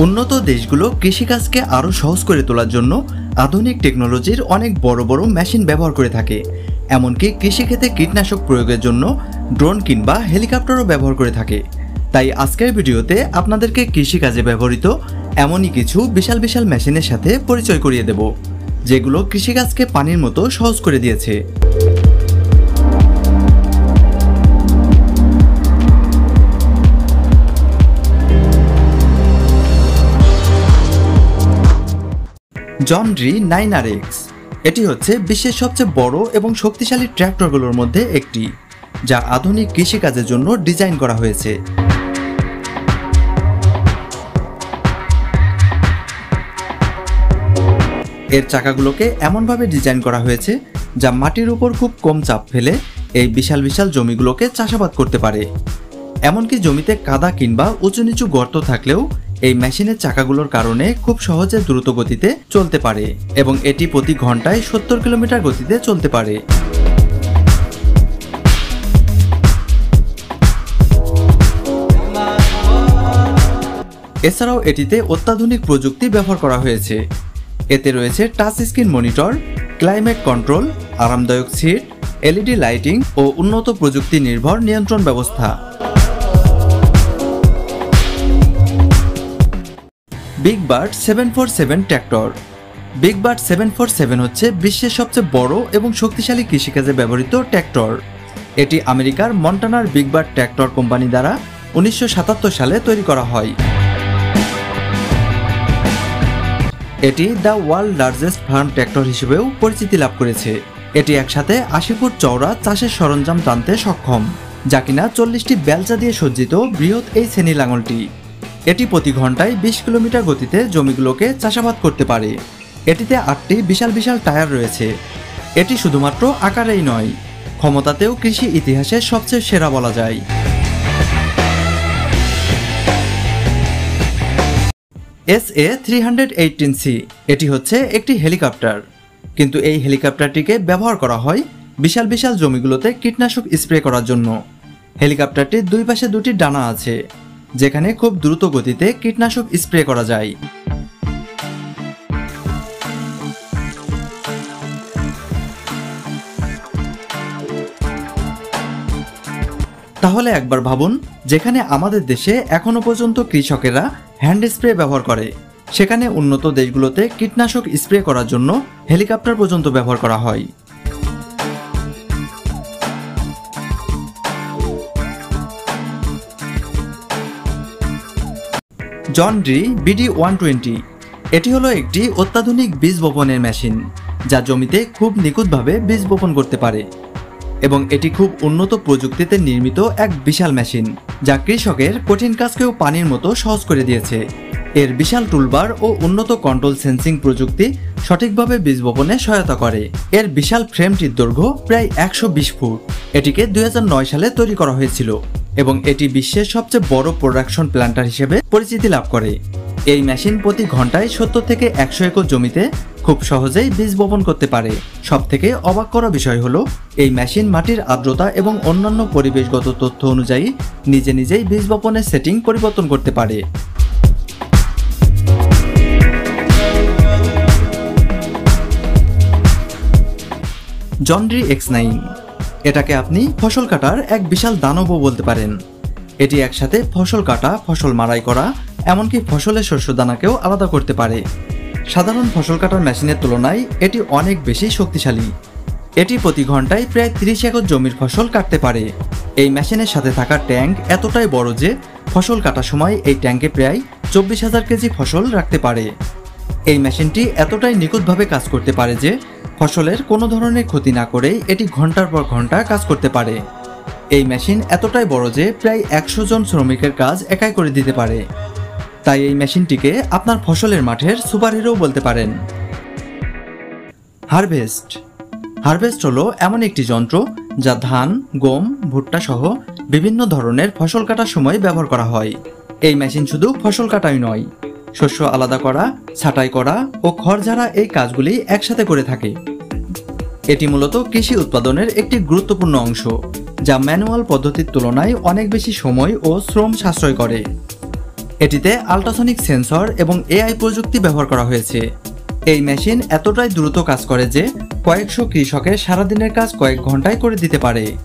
উন্নত দেশগুলো কৃষিকাজকে আরও সহজ করে তোলার জন্য আধুনিক টেকনোলজির অনেক বড় বড় মেশিন ব্যবহার করে থাকে। এমনকি কৃষিক্ষেত্রে কীটনাশক প্রয়োগের জন্য ড্রোন কিংবা হেলিকপ্টারও ব্যবহার করে থাকে। তাই আজকের ভিডিওতে আপনাদেরকে কৃষিকাজে ব্যবহৃত এমনই কিছু বিশাল বিশাল মেশিনের সাথে পরিচয় করিয়ে দেব, যেগুলো কৃষিকাজকে পানির মতো সহজ করে দিয়েছে। জন ড্রি 9RX এটি হচ্ছে বিশ্বের সবচেয়ে বড় এবং শক্তিশালী ট্র্যাক্টরগুলোর মধ্যে একটি, যা আধুনিক কৃষিকাজের জন্য ডিজাইন করা হয়েছে। এর চাকাগুলোকে এমনভাবে ডিজাইন করা হয়েছে যা মাটির উপর খুব কম চাপ ফেলে এই বিশাল বিশাল জমিগুলোকে চাষাবাদ করতে পারে। এমনকি জমিতে কাদা কিংবা উঁচু নিচু গর্ত থাকলেও এই মেশিনের চাকাগুলোর কারণে খুব সহজে দ্রুত গতিতে চলতে পারে এবং এটি প্রতি ঘন্টায় 70 কিলোমিটার গতিতে চলতে পারে। এছাড়াও এটিতে অত্যাধুনিক প্রযুক্তি ব্যবহার করা হয়েছে। এতে রয়েছে touch screen monitor, climate control, আরামদায়ক সিট, এলইডি লাইটিং ও উন্নত প্রযুক্তি নির্ভর নিয়ন্ত্রণ ব্যবস্থা। Big bird 747 tractor. Big bird 747 হচ্ছে বিশ্বের সবচেয়ে বড় এবং শক্তিশালী কৃষিকাজে ব্যবহৃত ট্র্যাক্টর। এটি আমেরিকার মন্টানার বিগ বার্ড ট্র্যাক্টর কোম্পানি দ্বারা 1977 সালে তৈরি করা হয়। এটি the world largest farm tractor হিসেবেও পরিচিতি লাভ করেছে। এটি একসাথে 80 ফুট চওড়া চাষের সরঞ্জাম টানতে সক্ষম, যা কিনা 40টি বেলচা দিয়ে সজ্জিত বৃহৎ এই শ্রেণী লাঙলটি। এটি প্রতি ঘন্টায় 20 কিলোমিটার গতিতে জমিগুলোকে চাষাবাদ করতে পারে। এটিতে 8টি বিশাল বিশাল টায়ার রয়েছে। এটি শুধুমাত্র আকারেই নয়, ক্ষমতাতেও কৃষি ইতিহাসের সবচেয়ে সেরা বলা যায়। SA-318C এটি হচ্ছে একটি হেলিকপ্টার, কিন্তু এই হেলিকপ্টারটিকে ব্যবহার করা হয় বিশাল বিশাল জমিগুলোতে কীটনাশক স্প্রে করার জন্য। হেলিকপ্টারটির দুই পাশে দুটি ডানা আছে, যেখানে খুব দ্রুত গতিতে কীটনাশক স্প্রে করা যায়। তাহলে একবার ভাবুন, যেখানে আমাদের দেশে এখনো পর্যন্ত কৃষকেরা হ্যান্ড স্প্রে ব্যবহার করে, সেখানে উন্নত দেশগুলোতে কীটনাশক স্প্রে করার জন্য হেলিকপ্টার পর্যন্ত ব্যবহার করা হয়। জন ড্রি BD-120 এটি হলো একটি অত্যাধুনিক বীজ বপনের মেশিন, যা জমিতে খুব নিখুঁতভাবে বীজ বপন করতে পারে এবং এটি খুব উন্নত প্রযুক্তিতে নির্মিত এক বিশাল মেশিন, যা কৃষকের কঠিন কাজকেও পানির মতো সহজ করে দিয়েছে। এর বিশাল টুলবার ও উন্নত কন্ট্রোল সেন্সিং প্রযুক্তি সঠিকভাবে বীজ বপনে সহায়তা করে। এর বিশাল ফ্রেমটির দৈর্ঘ্য প্রায় 120 ফুট। এটিকে 2009 সালে তৈরি করা হয়েছিল এবং এটি বিশ্বের সবচেয়ে বড় প্রোডাকশন প্ল্যান্টার হিসেবে পরিচিতি লাভ করে। এই মেশিন প্রতি ঘন্টায় 70 থেকে 100 একর জমিতে খুব সহজেই বীজ বপন করতে পারে। সবথেকে অবাক করা বিষয় হলো, এই মেশিন মাটির আর্দ্রতা এবং অন্যান্য পরিবেশগত তথ্য অনুযায়ী নিজে নিজেই বীজ বপনের সেটিং পরিবর্তন করতে পারে। জন ড্রি X9 এটাকে আপনি ফসল কাটার এক বিশাল দানবও বলতে পারেন। এটি একসাথে ফসল কাটা, ফসল মাড়াই করা, এমনকি ফসলের শস্যদানাকেও আলাদা করতে পারে। সাধারণ ফসল কাটার মেশিনের তুলনায় এটি অনেক বেশি শক্তিশালী। এটি প্রতি ঘন্টায় প্রায় 30 একর জমির ফসল কাটতে পারে। এই মেশিনের সাথে থাকা ট্যাঙ্ক এতটাই বড় যে ফসল কাটার সময় এই ট্যাঙ্কে প্রায় 24,000 কেজি ফসল রাখতে পারে। এই মেশিনটি এতটাই নিখুঁতভাবে কাজ করতে পারে যে ফসলের কোনো ধরনের ক্ষতি না করেই এটি ঘন্টার পর ঘন্টা কাজ করতে পারে। এই মেশিন এতটাই বড় যে প্রায় 100 জন শ্রমিকের কাজ একাই করে দিতে পারে। তাই এই মেশিনটিকে আপনার ফসলের মাঠের সুপারহিরো বলতে পারেন। হারভেস্ট হলো এমন একটি যন্ত্র যা ধান, গম, ভুট্টা সহ বিভিন্ন ধরনের ফসল কাটার সময় ব্যবহার করা হয়। এই মেশিন শুধু ফসল কাটাই নয়, শস্য আলাদা করা, ছাঁটাই করা ও খড় ঝাড়া এই কাজগুলি একসাথে করে থাকে। এটি মূলত কৃষি উৎপাদনের একটি গুরুত্বপূর্ণ অংশ, যা ম্যানুয়াল পদ্ধতির তুলনায় অনেক বেশি সময় ও শ্রম সাশ্রয় করে। এটিতে আল্ট্রাসনিক সেন্সর এবং এআই প্রযুক্তি ব্যবহার করা হয়েছে। এই মেশিন এতটাই দ্রুত কাজ করে যে কয়েকশো কৃষকের সারাদিনের কাজ কয়েক ঘন্টায় করে দিতে পারে।